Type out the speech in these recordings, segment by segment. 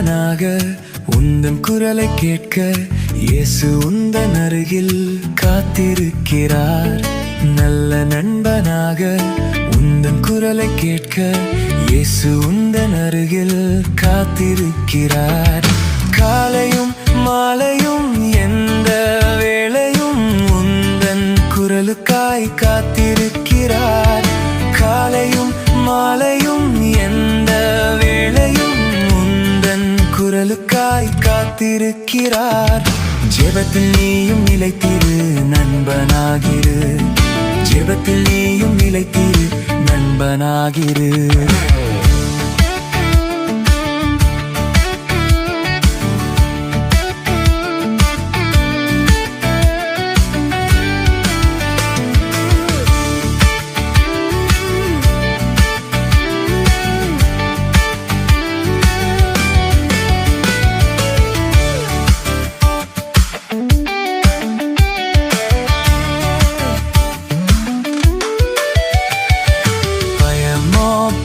நண்பனாக உந்தன் குரலை கேட்க இயேசு உந்தன் அருகில் காத்திருக்கிறார். நல்ல நண்பனாக உந்தன் குரலை கேட்க இயேசு உந்தன் அருகில் காத்திருக்கிறார். காலையும் மாலையும் எந்த வேளையும் உந்தன் குரலுக்காய் காத்திருக்கிறார். காலையும் மாலையும் எந்த வேளையும் உந்தன் குரலுக்காய் காத்திருக்கிறார். ஜெபத்தில் நீயும் நிலைத்திரு, நண்பனாகிரு. ஜெபத்தில் நீயும் நிலைத்திரு, நண்பனாகிரு.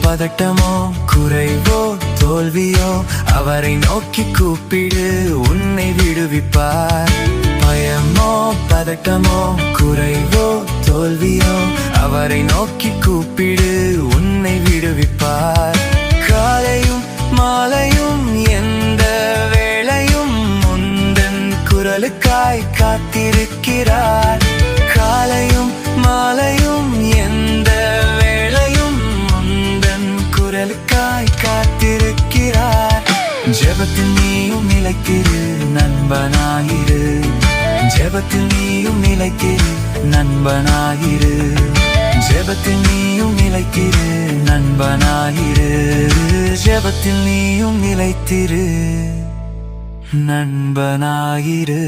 பதட்டமோ குறைவோ தோல்வியோ அவரை நோக்கி கூப்பிடு, உன்னை விடுவிப்பார். பயமோ பதட்டமோ குறைவோ தோல்வியோ அவரை நோக்கி கூப்பிடு, உன்னை விடுவிப்பார். காலையும் மாலையும் எந்த வேளையும் உந்தன் குரலுக்காய் காத்திருக்கிறார். காலையும் மாலையும் எந்த குரலுக்காய் காத்திருக்கிறார். ஜெபத்தில் நீயும் நிலைத்திரு, நண்பனாகிரு. ஜெபத்தில் நீயும் நிலைத்திரு, நண்பனாகிரு. ஜெபத்தில் நீயும் நிலைத்திரு, நண்பனாகிரு. ஜெபத்தில் நீயும் நிலைத்திரு, நண்பனாகிரு.